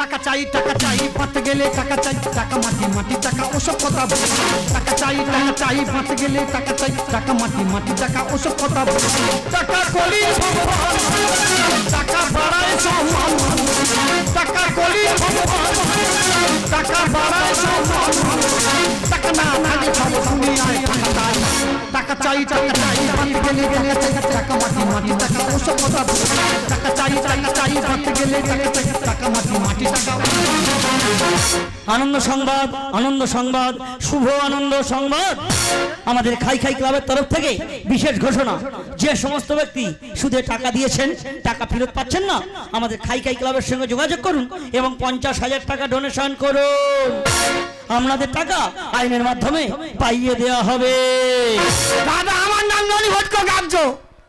টাকা চাই বাঁচতে গেলে টাকা চাই, টাকা মাটি মাটি টাকা ওসব কথা বলে। টাকা চাই বাঁচতে গেলে টাকা চাই, টাকা মাটি মাটি টাকা ওসব কথা বলে। টাকা কলি ভগবান, টাকা বাড়ায় সম্মান, টাকা কলি ভগবান, টাকা বাড়ায় সম্মান। টাকা না থাকলে সব দুনিয়ায় টাকা চাই, টাকা চাই বাঁচতে গেলে টাকা মাটি মাটি টাকা ওসব কথা বলে। টাকা চাই বাঁচতে গেলে টাকা চাই, টাকা মাটি মাটি টাকা। আনন্দ সংবাদ, আনন্দ সংবাদ, শুভ আনন্দ সংবাদ। আমাদের খাই খাই ক্লাবের তরফ থেকে বিশেষ ঘোষণা, যে সমস্ত ব্যক্তি সুদে টাকা দিয়েছেন টাকা ফেরত পাচ্ছেন না, আমাদের খাই খাই ক্লাবের সঙ্গে যোগাযোগ করুন এবং 50,000 টাকা ডোনেশন করুন। আপনাদের টাকা আইনের মাধ্যমে পাইয়ে দেওয়া হবে। দাদা আমার নাম ননি ভট্ট গাবজ।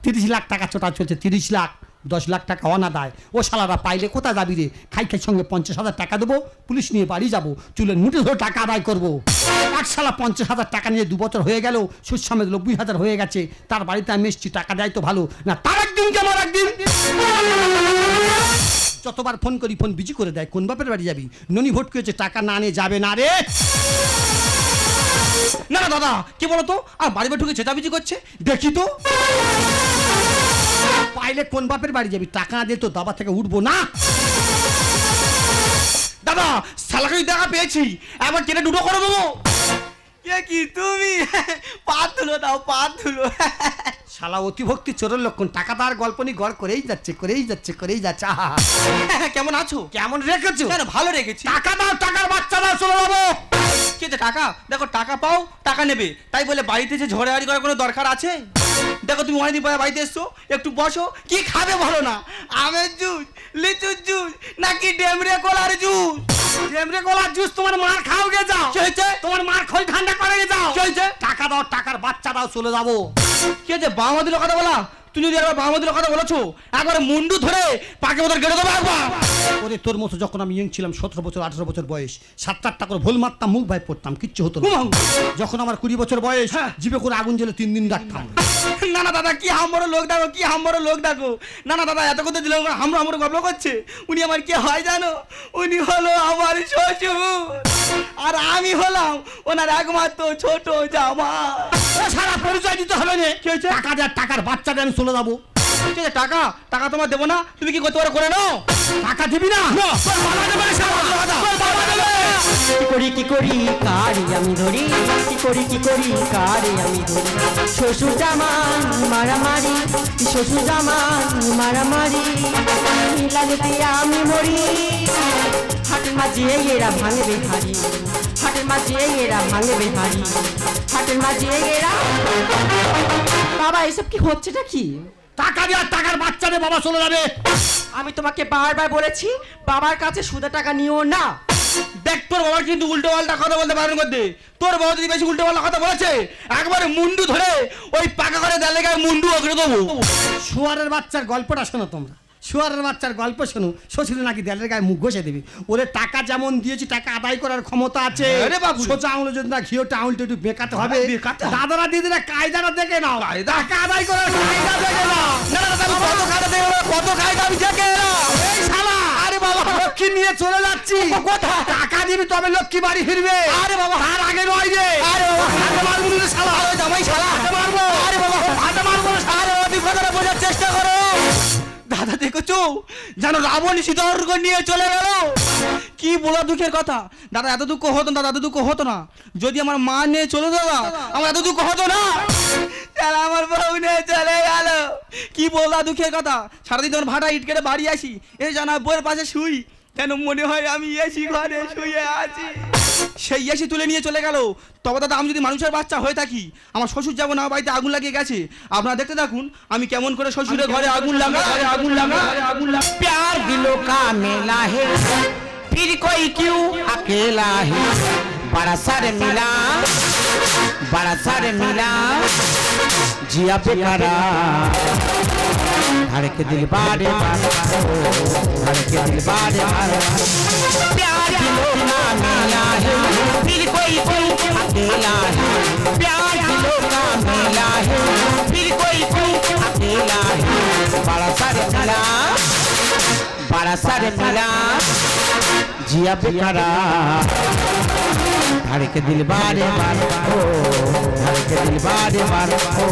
30 লাখ টাকা চোটা চলছে, 30 লাখ, 10 লাখ টাকা অনাদায়। ও শালারা পাইলে কোথায় যাবি রে? খাই খাই সঙ্গে 50,000 টাকা দেবো, পুলিশ নিয়ে বাড়ি যাবো, চুলের মুঠে ধরে টাকা আদায় করবো। এক শালা 50,000 টাকা নিয়ে 2 বছর হয়ে গেল, সুদ সমেত 90,000 হয়ে গেছে। তার বাড়িতে আমি এসছি, টাকা দেয় তো ভালো না, তার একদিন কে আমার একদিন। যতবার ফোন করি ফোন বিজি করে দেয়। কোন বাপের বাড়ি যাবি? ননি ভোট করেছে, টাকা না নিয়ে যাবে না রে। না না দাদা, কি বলতো, আর বাড়ি বাড়ি ঢুকে চেঁচামেচি করছে। দেখি তো, পাইলে কোন বাপের বাড়ি যাবি? টাকা না দিয়ে তো দাবা থেকে উঠবো না। দাদা শালাকে দেখা পেয়েছি, একবার কেটে দুটো করে দেবো। কে কি তুমি? পা তুলো দাও, পা তুলো। শালা অতিভক্তি চোরের লক্ষণ। টাকা দেওয়ার গল্প নিয়ে গড় করেই যাচ্ছে। আহা, কেমন আছো? কেমন রেখেছো? কেন ভালো রেখেছি। টাকা দাও, টাকার বাচ্চা দাও, চলে যাবো। কি যে টাকা, দেখো টাকা পাও টাকা নেবে, তাই বলে বাড়িতে যে ঝড়াঝড়ি করার কোনো দরকার আছে? দেখো তুমি অনেকদিন পরে বাড়িতে এসছো, একটু বসো। কি খাবে বলো না? আমের জুস, লিচুর জুস, নাকি ডেমরে কলার জুস? ডেমরে কলার জুস তোমার মার খাও গে যাও। কি হয়েছে? তোমার মার খোল ঠান্ডা করে গে যাও। কি হয়েছে? টাকা দাও, টাকার বাচ্চা দাও, চলে যাবো। কি হয়েছে? বাবা দিল কথা বলা, তুমি যদি একবার বাবা দিল কথা বলেছো, একবার মুন্ডু ধরে পাকে মতো গেড়ে দেবো একবার। ওরে তোর মতো যখন আমি ইয়ং ছিলাম, 17 বছর 18 বছর বয়স, 7-8টা করে ভুল মারতাম, মুখ ভাই পড়তাম, কিচ্ছু হতো না। যখন আমার 20 বছর বয়স, জিভে করে আগুন জ্বলে 3 দিন রাখতাম। না না দাদা, কি হামবড় লোক দেখো, কি হামবড় লোক দেখো। না না দাদা, এত কথা দিলে হামড়ো গল্প করছে। উনি আমার কি হয় জানো? উনি হলো আমার শ্বশুর, আর আমি হলাম ওনার একমাত্র ছোট জামাই। সারা পরিচয় দিতে হবে না। কি হয়েছে? টাকা দেওয়ার, টাকার বাচ্চা দিয়ে আমি চলে যাবো। ঠিক আছে, টাকা টাকা তোমার দেবো না, তুমি কি করতে পারো করে নাও। টাকা দিবি না? কি করি কারি আমি ধরি, কি করি কারি আমি ধরি। শ্বশুর জামান মারামারি, শ্বশুর জামান মারামারি, মিলালেতে আমি মরি। হাটের মাঝে এরা ভাঙবে হাড়ি, হাটের মাঝে এরা ভাঙবে হাড়ি, হাটের মাঝে এরা। বাবা এসব কি হচ্ছেটা কি? টাকা দেওয়ার, টাকার বাচ্চা দিয়ে বাবা চলে যাবে। আমি তোমাকে বারবার বলেছি বাবার কাছে সুদে টাকা নিও না। দেখ তোর বাবা কিন্তু উল্টো পাল্টা কথা বলতে পারেন করতে। তোর বাবা যদি বেশি উল্টো পাল্টা কথা বলেছে, একবারে মুন্ডু ধরে ওই পাকা করে দেয়ালে গায়ে মুন্ডু অগ্রে দেবো। শুয়ারের বাচ্চার গল্পটা শোনো তোমরা, শুয়ারের বাচ্চার গল্প শোনো। শ্বশুর নাকি দেয়ালের গায়ে মুখ ঘষে দেবে। ওরে টাকা যেমন দিয়েছি, টাকা আদায় করার ক্ষমতা আছে। আরে বাবু, সোজা আঙুলে যদি না ঘিওটা আঙুলটা একটু বেকাতে হবে। দাদারা দিদিরা কায়দাটা দেখে নাও, টাকা আদায় করার কায়দা দেখে নাও। না না দাদা, কত কায়দা দেখে নাও, কত কায়দা আমি দেখে নাও। এই শালা, আরে বাবা লক্ষ্মী নিয়ে চলে যাচ্ছি। কোথায়? টাকা দিবি তবে লক্ষ্মী বাড়ি ফিরবে। আরে বাবা, তার আগে নয় রে। আরে বাবা, হাতে মারবো রে শালা। আরে জামাই শালা, হাতে মারবো। আরে বাবা, হাতে মারবো রে শালা। আরে অতি কথাটা বোঝার চেষ্টা করো। দাদা দেখেছো যেন রাবণ সীতার্ঘ নিয়ে চলে গেল। কি বলা দুঃখের কথা। দাদা এত দুঃখ হতো না, দাদা এত দুঃখ হতো না যদি আমার মা নিয়ে চলে দাদা, আমার এত দুঃখ হতো না। তাহলে আমার বউ নিয়ে চলে গেল। কি বলা দুঃখের কথা। সারাদিন যখন ভাটা ইট কেটে বাড়ি আসি, এই জানা বইয়ের পাশে শুই, কেন মনে হয় আমি এসি ঘরে শুয়ে আছি। সেই এসি তুলে নিয়ে চলে গেল। তবে দাদা আমি যদি মানুষের বাচ্চা হয়ে থাকি, আমার শ্বশুর যাবো না, বাড়িতে আগুন লাগিয়ে গেছে। আপনারা দেখতে থাকুন আমি কেমন করে শ্বশুরের ঘরে আগুন লাগাই। प्यार दिलों का मेला है, फिर कोई क्यों अकेला है। बड़ा सर मिला, बड़ा सर मिला, जिया बेकरार, धड़के दिल बारे धड़के दिल बारे। प्यार दिलों का मेला है, फिर कोई क्यों अकेला है। प्यार दिलों का मेला है, फिर कोई क्यों अकेला है। बड़ा सर मिला, बड़ा सर मिला, जिया बेकरार धड़के दिल बारे बार हो धड़के दिल बारे बार हो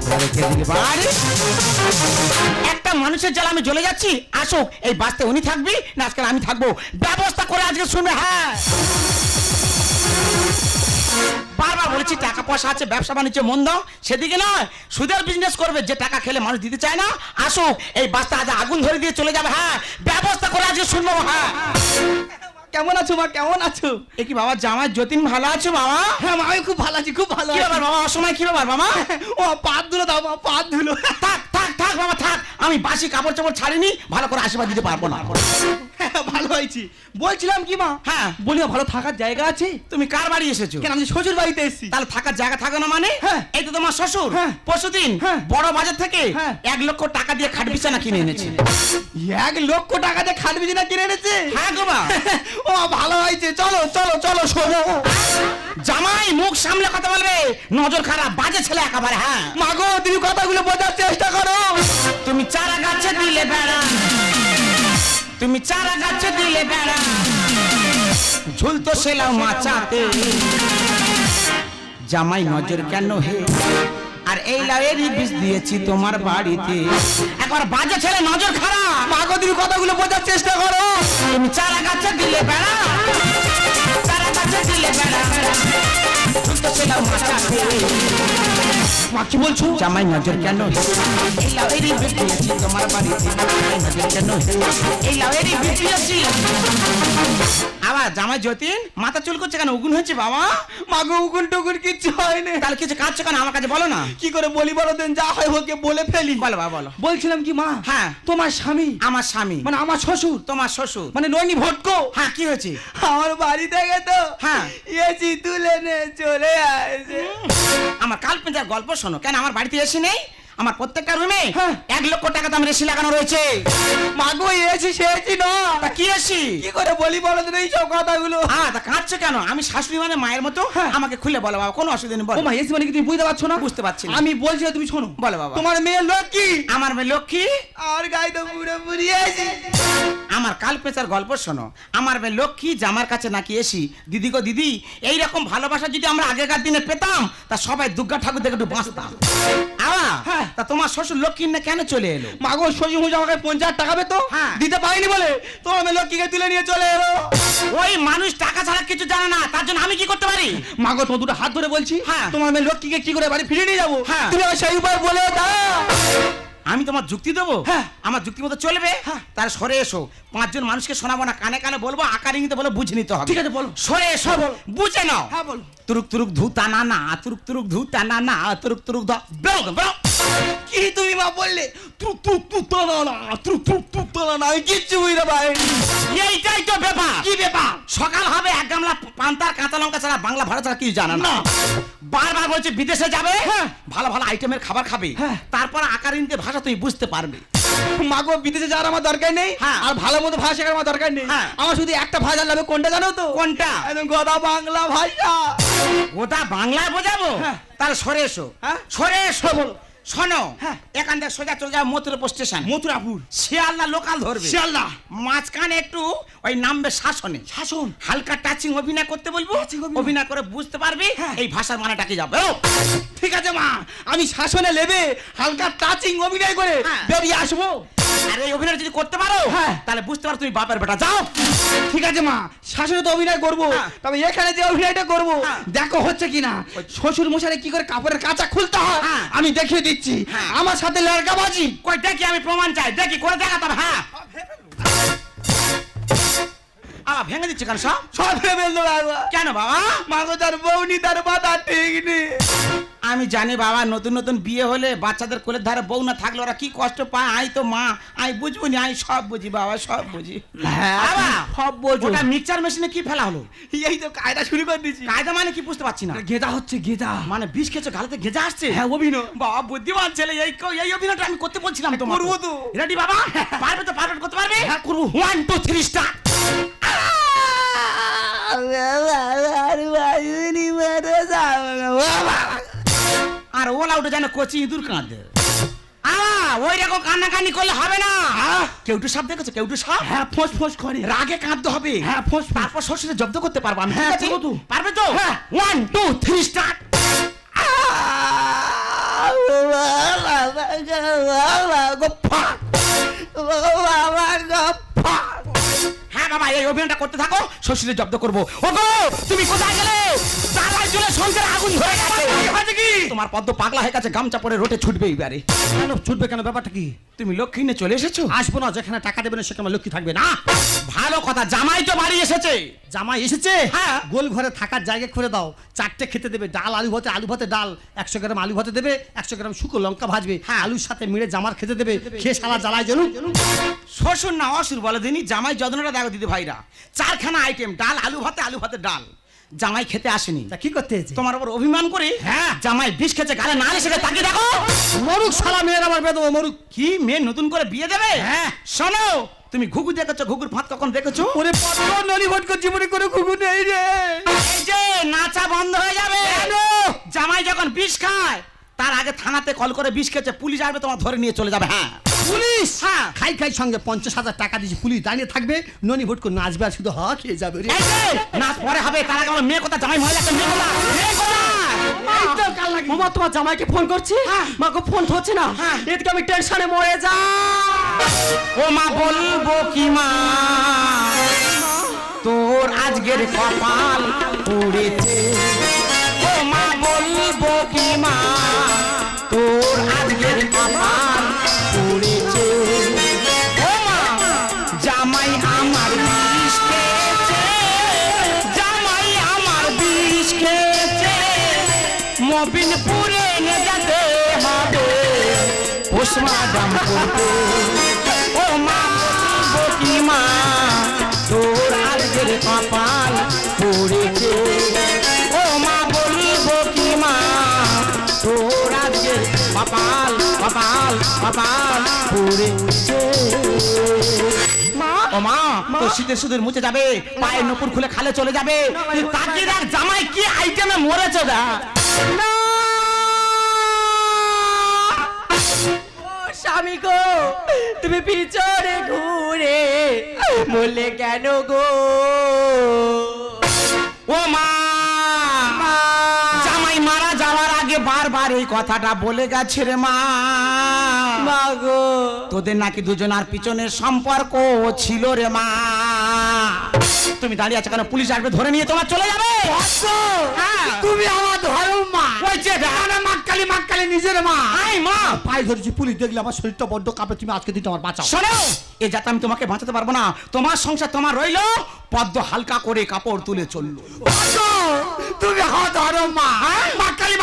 धड़के दिल बारे একটা মানুষের জ্বালা আমি জ্বলে যাচ্ছি আসুক এই বাসতে উনি থাকবি না আজকাল আমি থাকবো ব্যবস্থা করে আজকে শুনবে হ্যাঁ বারবার বলেছি টাকা পয়সা আছে ব্যবসা বাণিজ্য মন দাও সেদিকে নয় সুদের বিজনেস করবে যে টাকা খেলে মানুষ দিতে চায় না আসুক এই বাসটা আজ আগুন ধরে দিয়ে চলে যাবে হ্যাঁ ব্যবস্থা করে আজকে শুনবো হ্যাঁ কেমন আছো মা কেমন আছো? এ কি বাবা জামাই যতীন ভালো আছো বাবা হ্যাঁ মা আমি খুব ভালো আছি খুব ভালো কি আছি। ব্যাপার বাবা অসময় কি ব্যাপার বাবা ও পাত ধুলো দাও মা পাত ধুলো। থাক থাক থাক বাবা থাক আমি বাসি কাপড় চাপড় ছাড়িনি ভালো করে আশীর্বাদ দিতে পারবো না ভালো হয়েছি বলছিলাম কি মা হ্যাঁ। বলি মা, ভালো থাকার জায়গা আছে? তুমি কার বাড়ি এসেছো কেন আমি শ্বশুর বাড়িতে এসেছি। তাহলে থাকার জায়গা থাকে না মানে হ্যাঁ। এই তো তোমার শ্বশুর হ্যাঁ। পরশুদিন হ্যাঁ। বড় বাজার থেকে হ্যাঁ। 1 লক্ষ টাকা দিয়ে খাট বিছানা কিনে এনেছে 1 লক্ষ টাকা দিয়ে খাট বিছানা কিনে এনেছে? হ্যাঁ গো মা ও ভালো হয়েছে চলো চলো চলো শোনো। জামাই মুখ সামলে কথা বলবে নজর খারাপ বাজে ছেলে একেবারে হ্যাঁ মা গো তুমি কথাগুলো বোঝার চেষ্টা করো। তুমি চারা গাছে দিলে বেড়া তুমি চারা গাছে দিলে বেড়া ঝুলতো সেলাও মাচাতে জামাই নজর কেন হে আর এই লাউয়েরই বীজ দিয়েছি তোমার বাড়িতে একবার বাজে ছেলে নজর খারাপ মা গো তুমি কথাগুলো বোঝার চেষ্টা করো। তুমি চারা গাছে দিলে বেড়া চারা গাছে দিলে বেড়া ঝুলতো সেলাও মাচাতে মা কি বলছো? জামাই নজর কেন এই লাউয়েরই বীজ দিয়েছি তোমার বাড়িতে জামাই নজর কেন এই লাউয়েরই বীজ দিয়েছি আবার জামাই যতীন মাথা চুল করছে কেন উগুন হয়েছে বাবা মা গো উকুন টুকুন কিচ্ছু হয়নি। তাহলে কিছু কাঁদছো কেন আমার কাছে বলো না কি করে বলি বলো দেন যা হয় ওকে বলে ফেলি। বলো বাবা বলো বলছিলাম কি মা হ্যাঁ। তোমার স্বামী আমার স্বামী মানে আমার শ্বশুর তোমার শ্বশুর মানে নৈনি ভটকো হ্যাঁ কি হয়েছে আমার বাড়ি থেকে তো হ্যাঁ। এসি তুলে নে চলে আসে। আমার কালপেঞ্জার গল্প শোনো কেন আমার বাড়িতে এসি নেই আমার প্রত্যেকটা রুমে হ্যাঁ। 1 লক্ষ টাকা দাম এসি লাগানো রয়েছে মা গো এসি সেছি না তা কি এসি কি করে বলি বলো দেন এইসব কথাগুলো। হ্যাঁ তা কাঁদছো কেন আমি শাশুড়ি মানে মায়ের মতো হ্যাঁ। আমাকে খুলে বলো বাবা কোনো অসুবিধা নেই ও বলো মা এসি মানে কি তুমি বুঝতে পারছো না? বুঝতে পারছি না। আমি বলছি তুমি শোনো বলো বাবা। তোমার মেয়ে লক্ষ্মী আমার মেয়ে লক্ষ্মী আর গায়ে তো পুরো পুরিয়ে এসি। আমার কালপেচার গল্প শোনো আমার মেয়ে লক্ষ্মী জামার কাছে নাকি এসি দিদি গো দিদি এইরকম ভালোবাসা যদি আমরা আগেকার দিনে পেতাম তা সবাই দুর্গা ঠাকুর দেখে একটু বাঁচতাম হ্যাঁ। তা তোমার শ্বশুর লক্ষ্মী না কেন চলে এলো মা গো শ্বশুর মশাই আমাকে 50 টাকা পেতো হ্যাঁ। দিতে পারিনি বলে তোমার মেয়ে লক্ষ্মীকে তুলে নিয়ে চলে এলো। ওই মানুষ টাকা ছাড়া কিছু জানে না তার জন্য আমি কি করতে পারি মা গো তোমার দুটো হাত ধরে বলছি হ্যাঁ। তোমার মেয়ে লক্ষ্মীকে কি করে বাড়ি ফিরিয়ে নিয়ে যাবো হ্যাঁ। তুমি আমার সেই উপায় বলে দাও। আমি তোমার যুক্তি দেবো হ্যাঁ। আমার যুক্তি মতো চলবে হ্যাঁ। তার সরে এসো 5 জন মানুষকে শোনাবো না কানে কানে বলবো আকার ইঙ্গিতে বলে বুঝে নিতে হবে ঠিক আছে, বলো। সরে এসো বুঝে নাও হ্যাঁ বলো। তুরুক তুরুক ধুতা না না তুরুক তুরুক ধুতা না না তুরুক তুরুক ধ বেরো বেরো কি তুমি মা বললে তু তু তু তোলা না তু তু তু তোলা না আমি কিচ্ছু বুঝতে পারিনি। এইটাই তো ব্যাপার কি ব্যাপার? সকাল হবে 1 গামলা পান্তার কাঁচা লঙ্কা ছাড়া বাংলা ভাড়া ছাড়া কিছু জানা না না। বারবার বলছে বিদেশে যাবে হ্যাঁ। ভালো ভালো আইটেমের খাবার খাবে হ্যাঁ। তারপর আকার ইঙ্গিতে ভাষা তুমি বুঝতে পারবে মা গো বিদেশে যাওয়ার আমার দরকার নেই হ্যাঁ। আর ভালো মতো ভাষা শেখার আমার দরকার নেই হ্যাঁ। আমার শুধু একটা ভাষা লাগবে কোনটা জানো তো? কোনটা? একদম গোদা বাংলা ভাষা। ওটা বাংলায় বোঝাবো হ্যাঁ। তাহলে সরে এসো হ্যাঁ। সরে এসো বলো শোনো হ্যাঁ। এখান থেকে সোজা চলে যাও মথুরাপুর স্টেশন মথুরাপুর শিয়ালদা লোকাল ধরবে শিয়ালদা মাঝখানে একটু ওই নামবে শাসনে শাসন হালকা টাচিং অভিনয় করতে বলবো Touching অভিনয়। অভিনয় করে বুঝতে পারবি হ্যাঁ। এই ভাষার মানেটা কি যাবে ঠিক আছে মা আমি শাসনে লেবে হালকা টাচিং অভিনয় করে হ্যাঁ। বেরিয়ে আসবো। আর এই অভিনয় যদি করতে পারো হ্যাঁ। তাহলে বুঝতে পারো তুমি বাপের বেটা যাও ঠিক আছে মা শাসনে তো অভিনয় করবো হ্যাঁ। তবে এখানে যে অভিনয়টা করবো হ্যাঁ। দেখো হচ্ছে কিনা শ্বশুর মশাই কি করে কাপড়ের কাঁচা খুলতে হয় হ্যাঁ। আমি দেখিয়ে দিচ্ছি হ্যাঁ। আমার সাথে লড়কাবাজি। কই দেখি আমি প্রমাণ চাই দেখি করে দেখাতাম হ্যাঁ আবার ভেঙে দিচ্ছে কেন সব সব ফেলে দেবো কেন বাবা মাগো তার বউনি তার মাথা ঠিক নেই। আমি জানি বাবা নতুন নতুন বিয়ে হলে বাচ্চাদের কোলের ধারে বউ না থাকলে ওরা কি কষ্ট পায় আই তো মা আমি বুঝবো না আমি সব বুঝি বাবা সব বুঝি বাবা সব বোঝো। ওটা মিক্সচার মেশিনে কি ফেলা হলো এই তো কায়দা শুরু করে দিচ্ছি। কায়দা মানে কি বুঝতে পারছি না গেদা হচ্ছে গেদা মানে বিষ খেয়েছো গালাতে গেজা আসছে হ্যাঁ অভিনয় বাবা বুদ্ধিমান ছেলে এই অভিনয়টা আমি করতে বলছিলাম তোমাকে করবো তো। রেডি বাবা পারবে তো পারবে করতে পারবে হ্যাঁ করবো 1 2 3 স্টার্ট আর ওলা উঠে যেন কচি ইঁদুর কাঁদে আবার ওই রকম কান্নাকানি করলে হবে না। কেউটু সাপ দেখেছো? কেউটু সাপ হ্যাঁ ফোঁস ফোঁস করে। রাগে কাঁদতে হবে। হ্যাঁ ফোঁস ফোঁস। তারপর শ্বশুরে জব্দ করতে পারবো আমি। হ্যাঁ, ঠিক আছে? পারবো তো। পারবে তো? হ্যাঁ। 1 2 3 স্টার্ট। হ্যাঁ বাবা, এই অভিযানটা করতে থাকো, শ্বশুরে জব্দ করবো। ওগো তুমি কোথায় গেলে? জ্বালায় জ্বলে সংসারে আগুন ধরে গেছে। হয়েছে কি? তোমার পদ্ম পাগলা হয়ে গেছে, গামছা পরে রোটে ছুটবে এইবারে। কেন ছুটবে কেন? ব্যাপারটা কি? তুমি লক্ষ্মী নিয়ে চলে এসেছো? আসবো না, যেখানে টাকা দেবে না সেখানে লক্ষ্মী থাকবে না। ভালো কথা, জামাই তো বাড়ি এসেছে। জামাই এসেছে? হ্যাঁ। গোল ঘরে থাকার জায়গা করে দাও। 4টে খেতে দেবে, ডাল আলু ভাতে, আলু ভাতে ডাল, 100 গ্রাম আলু ভাতে দেবে, 100 গ্রাম শুকনো লঙ্কা ভাজবে, হ্যাঁ। আলুর সাথে মিড়ে জামার খেতে দেবে, খেয়ে সারা জ্বালায় জ্বলুন। শ্বশুর না অসুর বলে দিনি, জামাই যত্নটা দেখো দিদি ভাইরা। 4খানা আইটেম, ডাল আলু ভাতে ডাল। জামাই খেতে আসেনি, তা কি করতে হয়েছে? তোমার উপর অভিমান করে হ্যাঁ। জামাই বিষ খেতে গালে না এসে তাকিয়ে দেখো। মরুক শালা, মেয়ের আমার বেদব মরুক। কি মেয়ে নতুন করে বিয়ে দেবে? হ্যাঁ। শোনো, তুমি ঘুঘু দেখেছো? ঘুঘুর ভাত কখন দেখেছো? ওরে পদ্ম নলি ভটকর জীবনে করে ঘুঘু নেই রে। এই যে নাচা বন্ধ হয়ে যাবে। জামাই যখন বিষ খায় তার আগে থানাতে কল করে বিষ খেয়েছে, পুলিশ আসবে তোমার ধরে নিয়ে চলে যাবে। হ্যাঁ পুলিশ? হ্যাঁ। খাই খাই সঙ্গে 50,000 টাকা দিয়েছি, পুলিশ দাঁড়িয়ে থাকবে, ননি ভটকর নাচবে আর শুধু হা খেয়ে যাবে রে। এই যে নাচ পরে হবে, তার আগে আমার মেয়ে কথা, জামাই মহিলা একটা মেয়ে কথা, মেয়ে কথা। এই তো কাল লাগে। মামা তোমার জামাইকে ফোন করছি, মাকে ফোন ধরছে না। হ্যাঁ। এদিকে আমি টেনশনে মরে যা। ও মা বলবো কি মা, তোর আজকের কপাল পুড়েছে। ও মা বলবো কি মা, তোর আজকের কপাল পুড়েছে। ও মা জামাই আমার বিষ খেয়েছে, জামাই আমার বিষ খেয়েছে। মবিন পুরে নিয়ে যেতে হবে পোস্টমার্টম করতে। ও মা বলবো কি মা, তোর আজকের কপাল পড়েছে। ও মা বলবো কি মা, তোর আজকের কপাল কপাল কপাল পড়েছে। ও মা, তোর শীতের সুদের মুছে যাবে, পায়ের নপুর খুলে খালে চলে যাবে। তুই তাকিয়ে দেখ জামাই কি আইটেমে মরেছে। দা স্বামী গো, তুমি পিছনে ঘুরে বললে কেন গো? ও মা, জামাই মারা যাওয়ার আগে বারবার এই কথাটা বলে গেছে রে মা। মা গো, তোদের নাকি দুজনার পিছনের সম্পর্ক ছিল রে মা। তুমি দাঁড়িয়ে আছো কেন? পুলিশ আসবে, ধরে নিয়ে তোমার চলে যাবে। হ্যাঁ। তুমি আমার ধরো মা। ওই যে দেখ। মাক্কালি নিজের মা। আই মা, পায়ে ধরেছি, পুলিশ দেখলে আমার শরীরটা বড্ড কাঁপে, তুমি আজকে দিন আমার বাঁচাও। শোনো, এ যাতে আমি তোমাকে বাঁচাতে পারবো না। তোমার সংসার তোমার রইলো, পদ্ম হালকা করে কাপড় তুলে চললো। তুমি হাত ধরো মা।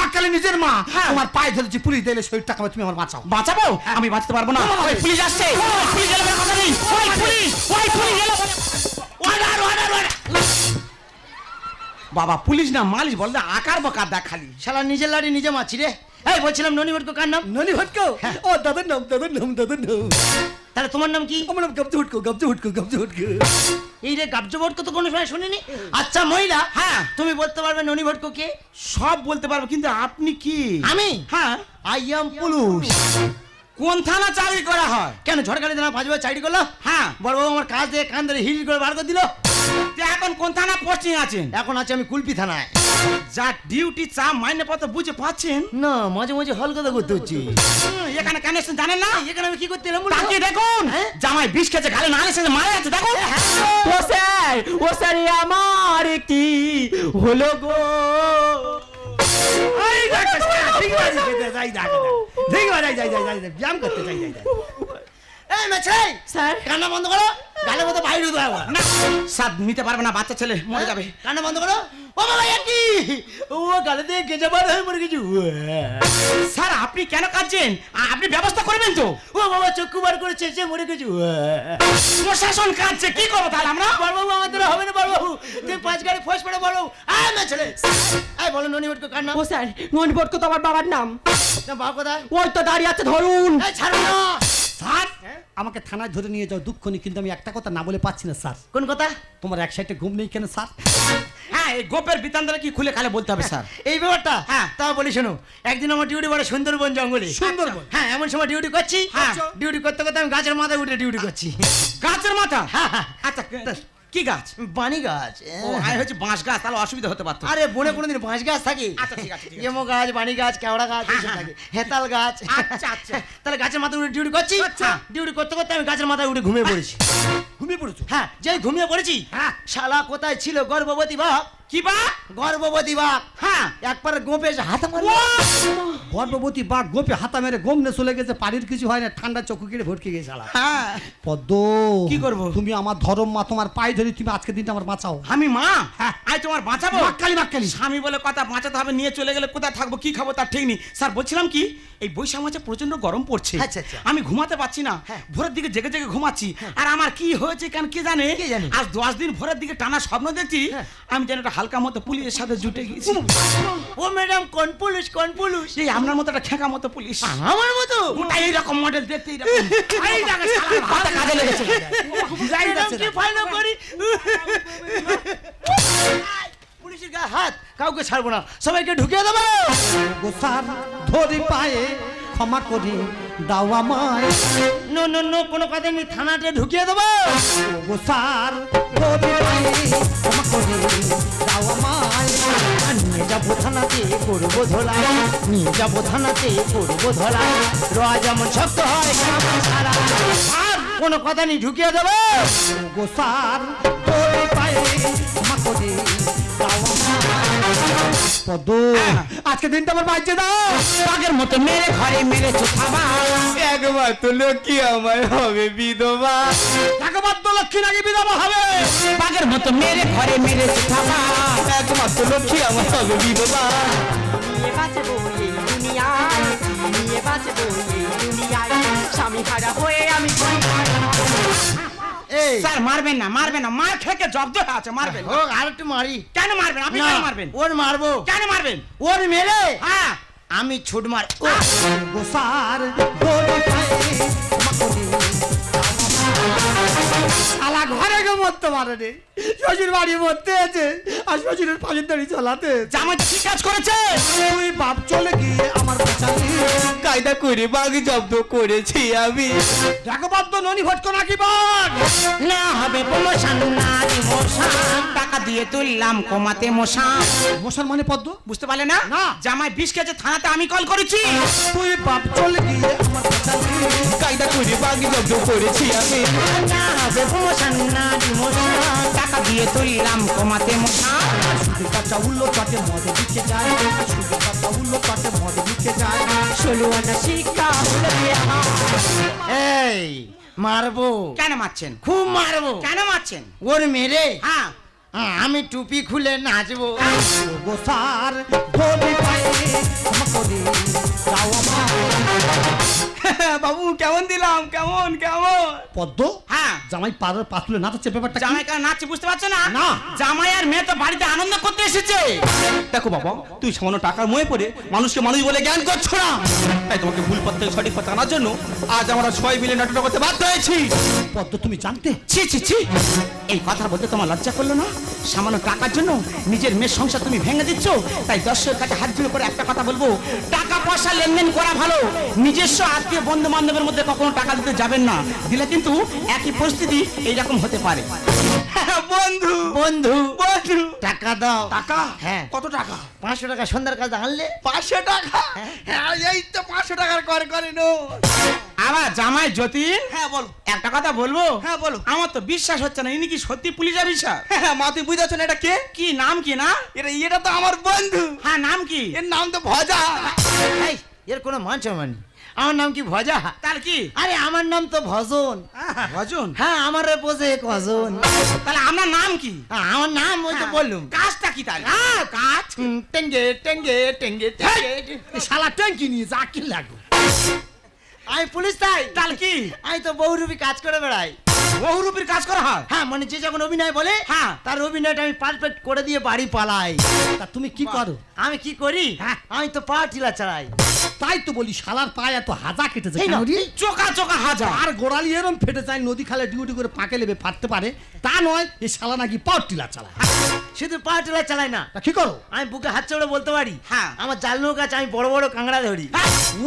মাক্কালি নিজের মা। হ্যাঁ। তোমার পায়ে ধরেছি, পুলিশ দেখলে শরীরটা কাঁপে, তুমি আমার বাঁচাও। বাঁচাবো? আমি বাঁচতে পারবো না। ওই পুলিশ আসছে, ওই পুলিশ এলে কথা নেই। ওই পুলিশ এলে অর্ডার অর্ডার অর্ডার। বাবা পুলিশ না মালিশ বলতে আকার বকার দেখ খালি। শালা নিজের লাড়ি নিজে মাছি রে। এই বলছিলাম ননি ভটকো কার নাম? ননি ভটকো? ও দাদার নাম। তাহলে তোমার নাম কি? আমার নাম গাবজু ভটকো। এই রে গাবজু ভটকো তো কোনো সময় শুনিনি। আচ্ছা মহিলা, হ্যাঁ তুমি বলতে পারবে ননি ভটকো কে? সব বলতে পারবো, কিন্তু আপনি কি? আমি? হ্যাঁ। I am police. কোন থানা চাকরি করা হয়? কেন ঝড়খালি থানা 5 বার চাকরি করলো? হ্যাঁ। বড়বাবু আমার কাজ দিয়ে কান ধরে হিল করে বার করে দিল। তো এখন কোন থানা পোস্টিং আছেন? এখন আছে আমি কুলপি থানায়। যা ডিউটি চা মাইনে পত্র বুঝে পাচ্ছেন না, মাঝে মাঝে হল কথা করতে হচ্ছে। এখানে কেন এসেছেন জানেন না? এখানে আমি কি করতে এলাম? তাকিয়ে দেখুন, জামাই বিষ খেয়েছে, গালে না এসেছে, মারা যাচ্ছে। দেখুন ও স্যার আমার কি হলো গো? ব্যায়াম করতে যাই। এই মেছে, স্যার কান্না বন্ধ করো। গালের মতো বাইরে উঠো একবার। না, স্বাদ নিতে পারবে না, বাচ্চা ছেলে মরে যাবে। কান্না বন্ধ করো। ও বাবা কি? ও গালে দিয়ে গেজে বার হয়ে মরে গেছি। স্যার আপনি কেন কাঁদছেন? আপনি ব্যবস্থা করবেন তো? ও বাবা চক্ষু বার করে চেঁচে মরে গেছি। প্রশাসন কাঁদছে, কি করবো তাহলে আমরা? বড়বাবু আমার দ্বারা হবে না বড়বাবু। তুই 5 গাড়ি ফোঁস পড়ে বলো আয় না ছেলে এই বলো ননি ভট্ট কার নাম ও স্যার মণিপটকে তো আমার বাবার নাম। না বাবা কোথায় ওই তো দাঁড়িয়ে আছে ধরুন। এই ছাড়ো না স্যার আমাকে থানায় ধরে নিয়ে যাও, দুঃখ নেই, কিন্তু আমি একটা কথা না বলে পাচ্ছি না স্যার। কোন কথা তোমার এক সাইডে ঘুম নেই কেন স্যার? হ্যাঁ এই গোপের বিতানটা কি খুলে খালে বলতে হবে স্যার। এই ব্যাপারটা হ্যাঁ। তা বলি শোনো, একদিন আমার ডিউটি বড় সুন্দরবন জঙ্গলে। সুন্দরবন? হ্যাঁ এমন সময় ডিউটি করছি, হ্যাঁ। ডিউটি করতে করতে আমি গাছের মাথায় উঠে ডিউটি করছি। গাছের মাথা? হ্যাঁ, হ্যাঁ। আচ্ছা কি গাছ? বানি গাছ। ও আয় হচ্ছে বাঁশ গাছ, তাহলে অসুবিধা হতে পারতো। আরে বনে কোনোদিন বাঁশ গাছ থাকে? আচ্ছা, ঠিক আছে, ঠিক আছে। এমো গাছ, বানি গাছ, কেওড়া গাছ হ্যাঁ, এইসব হ্যাঁ। থাকে, হেতাল গাছ। আচ্ছা, আচ্ছা। তাহলে গাছের মাথায় উঠে ডিউটি করছি। আচ্ছা। ডিউটি করতে করতে আমি গাছের মাথায় উঠে ঘুমিয়ে পড়েছি। ঘুমিয়ে পড়েছো? হ্যাঁ যেই ঘুমিয়ে পড়েছি, হ্যাঁ। শালা কোথায় ছিল গর্ভবতী বাপ? কি বা? গর্ভবতী বাপ হ্যাঁ। একবারে গোপে এসে হাতে মারল। গর্ভবতী বাঘ গোপে হাতা মেরে গমনে চলে গেছে, পানির কিছু হয় না, ঠান্ডা চক্ষু কেটে ভটকে গেছে শালা। হ্যাঁ। পদ্ম কি করবো? তুমি আমার ধরম মা, তোমার পায়ে ধরি, তুমি আজকে দিনটা আমার বাঁচাও। আমি মা? হ্যাঁ। আয় তোমার বাঁচাবো? মাক্কালি মাক্কালি। স্বামী বলে কথা, বাঁচাতে হবে, নিয়ে চলে গেলে কোথায় থাকবো কি খাবো তার ঠিক নেই। স্যার বলছিলাম কি, এই বৈশাখ মাসে প্রচন্ড গরম পড়ছে, আচ্ছা, আচ্ছা। আমি ঘুমাতে পারছি না, হ্যাঁ। ভোরের দিকে জেগে জেগে ঘুমাচ্ছি, আর আমার কি হয়েছে কেন কে জানে, কে জানে? আজ 10 দিন ভোরের দিকে টানা স্বপ্ন দেখছি আমি যেন একটা হালকা মতো পুলিশের সাথে জুটে গেছি। ও ম্যাডাম কোন পুলিশ কোন পুলিশ? এই আপনার মতো একটা খেঁকা মতো পুলিশ, আমার মতো? ওটা এইরকম মডেল দেখতে এইরকম। এই দেখো, শালার হাতে কাজে লেগেছে। ম্যাডাম কি ফাইল করি? পুলিশের গায়ে হাত, কাউকে ছাড়বো না, সবাইকে ঢুকিয়ে দেবো। গো স্যার ধরি পায়ে ক্ষমা করি দাও আমায়। নো নো নো, কোনো কথা নেই, থানাতে ঢুকিয়ে দেবো। গো স্যার ধরি পায়ে ক্ষমা করি দাও আমায়। নিয়ে যাবো থানাতে করবো ধোলাই, নিয়ে যাবো থানাতে করবো ধোলাই, রোয়া যেমন শক্ত হয় কেমন সারা। আর কোনো কথা নেই, ঢুকিয়ে দেবো। গো স্যার ধরি পায়ে ক্ষমা করি দাও আমায়। পদ্ম আজকে দিনটা আমার বাঁচিয়ে দাও। বাঘের মতো মেরে ঘরে মেরেছো থাবা, একবার তো লক্ষ্মী আমার হবে বিধবা। একবার তো লক্ষ্মী নাকি বিধবা হবে। বাঘের মতো মেরে ঘরে মেরেছো থাবা, একবার তো লক্ষ্মী আমার হবে বিধবা। নিয়ে বাঁচবো এই দুনিয়ায়, নিয়ে বাঁচবো এই দুনিয়ায়, স্বামী হারা হয়ে আমি এই স্যার মারবেন না, মারবেন না, মার খেকে জব্দ হয়ে আছে, মারবেন না। ও আর একটু মারি। কেন মারবেন? আপনি না, কেন মারবেন? ওর মারবো, কেন মারবেন? ওর মেরে হ্যাঁ, আমি ছুট মার। গো স্যার ধরি পায়ে ক্ষমা করি শালা ঘরে গিয়ে মরতে পারে রে, শ্বশুর বাড়ি মরতে আছে আর শ্বশুরের পাশের দাড়ি চালাতে। জামাই কি কাজ করেছে? তুই বাপ চলে গিয়ে আমার বাঁচালি। কায়দা করে বাঘ জব্দ করেছি আমি। জাগবাদ্য ননি ভটকো নাকি বাঘ? না হবে প্রমোশন, না ডিমোশন, টাকা দিয়ে তুললাম কমাতে মশান। মশার মানে পদ্ম? বুঝতে পারলে না? না। জামাই বিষ খেয়েছে, থানাতে আমি কল করেছি। তুই বাপ চলে গিয়ে আমার বাঁচালি। কায়দা করে বাঘ জব্দ করেছি আমি। না হবে প্রমোশন, না ডিমোশন, টাকা দিয়ে তুললাম কমাতে মশান। সুদের বাচ্চা উল্লো চাটে মদে দিকে যায়, সুদের বাচ্চা উল্লো চাটে মদে দিকে যায়। 16 আনা শিক্ষা হলো বিয়ে হয়। এই মারবো, কেন মারছেন? খুব মারবো। কেন মারছেন? ওর মেরে হ্যাঁ, আমি টুপি খুলে নাচবো। গো স্যার ধরি পায়ে ক্ষমা করি দাও আমায়। বাবু কেমন দিলাম, কেমন কেমন? পদ্ম হ্যাঁ। জামাই পাড়ার পাতুলে নাচাচ্ছে, ব্যাপারটা কি? জামাই কেন নাচছে বুঝতে পারছো না? না। জামাই আর মেয়ে তো বাড়িতে আনন্দ করতে এসেছে। দেখো বাবা, তুই সামান্য টাকার মোহে পড়ে মানুষকে মানুষ বলে জ্ঞান করছো না। তাই তোমাকে ভুল পথ থেকে সঠিক পথে আনার জন্য আজ আমরা সবাই মিলে নাটক করতে বাধ্য হয়েছি। পদ্ম তুমি জানতে? ছি ছি ছি, এই কথা বলতে তোমার লজ্জা করলো না? সামান্য টাকার জন্য নিজের মেয়ের সংসার তুমি ভেঙে দিচ্ছ। তাই দর্শকের কাছে হাত জোড় করে একটা কথা বলবো, টাকা পয়সা লেনদেন করা ভালো, নিজস্ব আত্মীয় বন্ধু বান্ধবের মধ্যে কখনো টাকা দিতে যাবেন না, দিলে কিন্তু একই পরিস্থিতি এইরকম হতে পারে। বন্ধু বন্ধু বন্ধু টাকা দাও। টাকা? হ্যাঁ। কত টাকা? 500 টাকা সন্ধ্যার কাছে আনলে 500 টাকা? হ্যাঁ, এই তো 500 টাকার করে নো। আবার জামাই যতীন, হ্যাঁ বলো। একটা কথা বলবো? হ্যাঁ বলো। আমার তো বিশ্বাস হচ্ছে না, ইনি কি সত্যি পুলিশ অফিসার? হ্যাঁ মা, তুই বুঝাচ্ছ না এটা কে? কি নাম কি না? এটা তো আমার বন্ধু। হ্যাঁ নাম কি? এর নাম তো ভজা। এই, এর কোনো মান সম্মান নেই। আমার নাম কি ভজা? তার কি? আরে আমার নাম তো ভজন। ভজন? হ্যাঁ আমার বোঝে কজন। তাহলে আপনার নাম কি? আমার নাম ওই তো বললুম। কাজটা কি তাহলে? কাজ টেঙ্গে টেঙ্গে টেঙ্গে টেঙ্গে। এই শালা ট্যাঙ্কি নিয়ে যা কি লাগো। আমি পুলিশ তাই। তাহলে কি? আমি তো বহুরূপী কাজ করে বেড়াই। বহুরূপীর কাজ করা হয়? হ্যাঁ মানে যে যখন অভিনয় বলে হ্যাঁ। তার অভিনয়টা আমি পারফেক্ট করে দিয়ে বাড়ি পালাই। তা তুমি কি করো? আমি কি করি? হ্যাঁ। আমি তো পা টিলা চালাই। তাই তো বলি শালার পায়ে এত হাজা কেটেছে এই কেন না, রে? চোকা চোকা হাজার। আর গোড়ালি এরম ফেটে যায়, নদী খালে ডিউটি করে পাকে লেবে ফাটতে পারে তা নয়, এই শালা নাকি পাওয়ার টিলার চালায়। শুধু পা টিলা চালাই না, তা কি করো? আমি বুকে হাত চড়ে বলতে পারি হ্যাঁ। আমার জাল নৌকা আছে, আমি বড় বড় কাঁকড়া ধরি।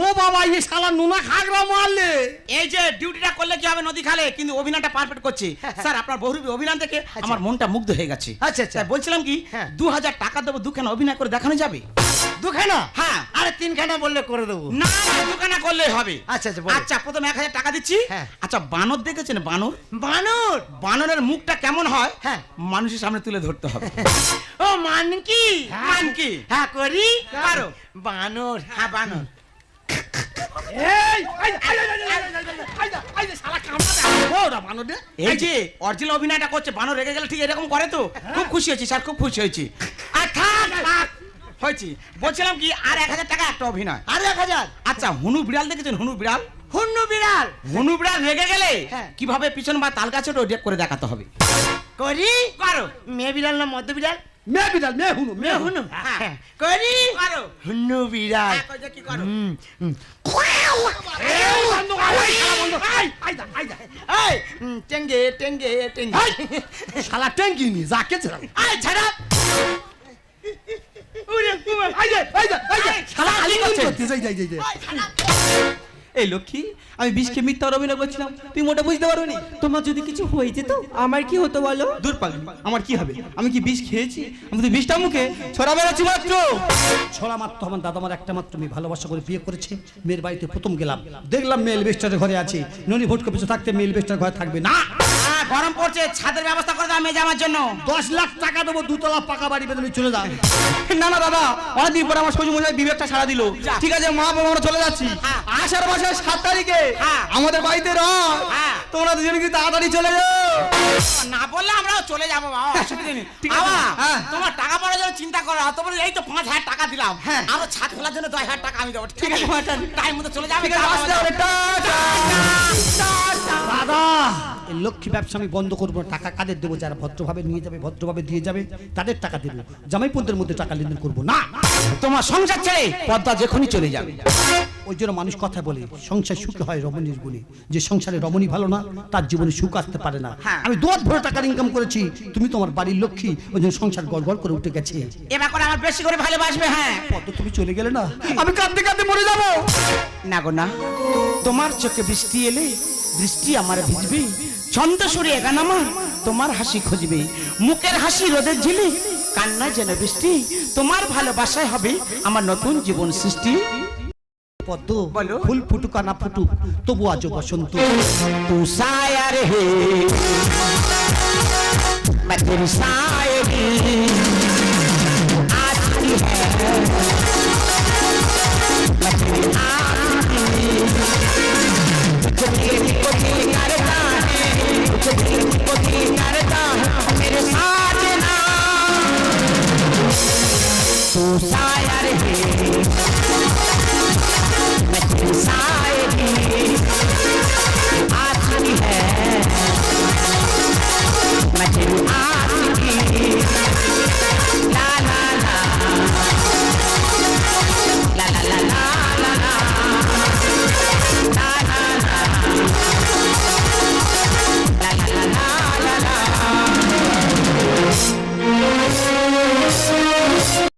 ও বাবা, এই শালা নোনা খাগড়া মারলে। এই যে ডিউটিটা করলে কি হবে নদী খালে, কিন্তু অভিনয়টা পারফেক্ট করছে। স্যার আপনার বহুরূপী অভিনয় দেখে আমার মনটা মুগ্ধ হয়ে গেছে। আচ্ছা, আচ্ছা। তাই বলছিলাম কি হ্যাঁ। 2000 টাকা দেবো, দুখানা অভিনয় করে দেখানো যাবে? দুখানা? হ্যাঁ। আরে তিনখানা বললে করে দেবো। না না, দুখানা করলেই হবে। আচ্ছা, আচ্ছা, বলো। আচ্ছা প্রথমে 1000 টাকা দিচ্ছি। হ্যাঁ। আচ্ছা বানর দেখেছেন? বানর, বানর? বানরের মুখটা কেমন হয় হ্যাঁ। মানুষের সামনে তুলে ধরতে হবে। ও মানকি? মানকি? হ্যাঁ করি। পারো? বানর? হ্যাঁ বানর। এই যে অরিজিনাল অভিনয়টা করছে, বানর রেগে গেলে ঠিক এরকম করে তো। খুব খুশি হয়েছি স্যার, খুব খুশি হয়েছি। আর থাক থাক হয়েছি। বলছিলাম কি আর 1000 টাকা একটা অভিনয়। আরে 1000? আচ্ছা হুনু বিড়াল দেখেছেন? হুনু বিড়াল, হুন্নু বিড়াল? হুনু বিড়াল রেগে গেলে হ্যাঁ। কিভাবে পিছন বা তাল গাছে ওটা করে দেখাতে হবে। করি। পারো? মেয়ে বিড়াল না মদ্য বিড়াল? মেয়ে বিড়াল, মেয়ে হুনু, মেয়ে হুনু। হুন্নু? হ্যাঁ। করি। পারো? হুন্নু বিড়াল। হ্যাঁ, কই যে কি করো? এই টেঙ্গে টেঙ্গে টেঙ্গে। শালা ট্যাঙ্কি নি যাকে ছেড়া। আই ছাড়া। শালা আলি করছে। করতে যাই যাই যাই যাই। এই লক্ষ্মী, আমি বিষকে মিথ্যা অভিনয় করছিলাম, তুই মোটা বুঝতে পারোনি। তোমার যদি কিছু হয়ে যেত আমার কি হতো বলো? দূর পাগলি, আমার কি হবে? আমি কি বিষ খেয়েছি? আমি তো বিষটা মুখে ছড়া বেড়াচ্ছি মাত্র। ছড়া মাত্র আমার দাদা আমার একটা মাত্র মেয়ে ভালোবাসা করে বিয়ে করেছে। মেয়ের বাড়িতে প্রথম গেলাম, দেখলাম মেয়ে এলবেস্টারের ঘরে আছে। ননি ভোট কপিসে থাকতে মেয়ে এলবেস্টার ঘরে থাকবে না। হ্যাঁ, গরম পড়ছে, ছাদের ব্যবস্থা করে দাও মেয়ে জামার জন্য। 10 লাখ টাকা দেবো, 2 তলা পাকা বাড়ি বেঁধে চলে যাও। না না দাদা, অনেকদিন পরে আমার শ্বশুর মশাই বিবেকটা সারা দিল। ঠিক আছে মা বাবা, আমরা চলে যাচ্ছি। আষাঢ় মাসের 7 তারিখে হ্যাঁ। আমাদের বাড়িতে রথ। হ্যাঁ। তোমরা দুজন কি তাড়াতাড়ি চলে যাও। না বললে আমরাও চলে যাবো বাবা, অসুবিধা নেই। ঠিক আছে। বাবা, হ্যাঁ। তোমার টাকা পড়ার জন্য চিন্তা করো না। তোমার এই তো 5000 টাকা দিলাম, হ্যাঁ। আরো ছাদ খোলার জন্য 10,000 টাকা আমি দেবো। ঠিক আছে, মাস্টার। টাইম মতো চলে যাবে। ঠিক আছে, আসতে হবে। টাটা। দাদা, এই লক্ষ্মী ব্যবসা আমি বন্ধ করবো না। টাকা কাদের দেবো? যারা ভদ্রভাবে নিয়ে যাবে, ভদ্রভাবে দিয়ে যাবে, তাদের টাকা দেবো। জামাইপন্থের মধ্যে টাকা লেনদেন করবো না। তোমার সংসার ছেড়ে পদ্মা যখনই চলে যাবে। ওই জন্য মানুষ কথা বলে সংসার সুখে হয় রমণীর গুণে। যে সংসারে রমণী ভালো না তার জীবনে সুখ আসতে পারে না। হ্যাঁ। আমি 2 ভরে টাকার ইনকাম করেছি, তুমি তোমার বাড়ির লক্ষ্মী, ওই জন্য সংসার গড়গড় করে উঠে গেছে। এবার করে আমার বেশি করে ভালোবাসবে। হ্যাঁ পদ্ম তুমি চলে গেলে না, আমি কাঁদতে কাঁদতে মরে যাবো। না গো না, তোমার চোখে বৃষ্টি এলে বৃষ্টি আমার ভিজবে। ছন্দ সুরে গান আমার তোমার হাসি খুঁজবে। মুখের হাসি রোদের ঝিলে, কান্না যেন বৃষ্টি। তোমার ভালোবাসায় হবে আমার নতুন জীবন সৃষ্টি। পদ্ম বলো। ফুল ফুটুক আর না ফুটুক, তবু আজও বসন্ত। तू शायर है मैं तेरी शायरी आती है मैं तेरी आती तुझे दिल को दिल करता है तुझे दिल को दिल करता है मेरे साजना तू शायर है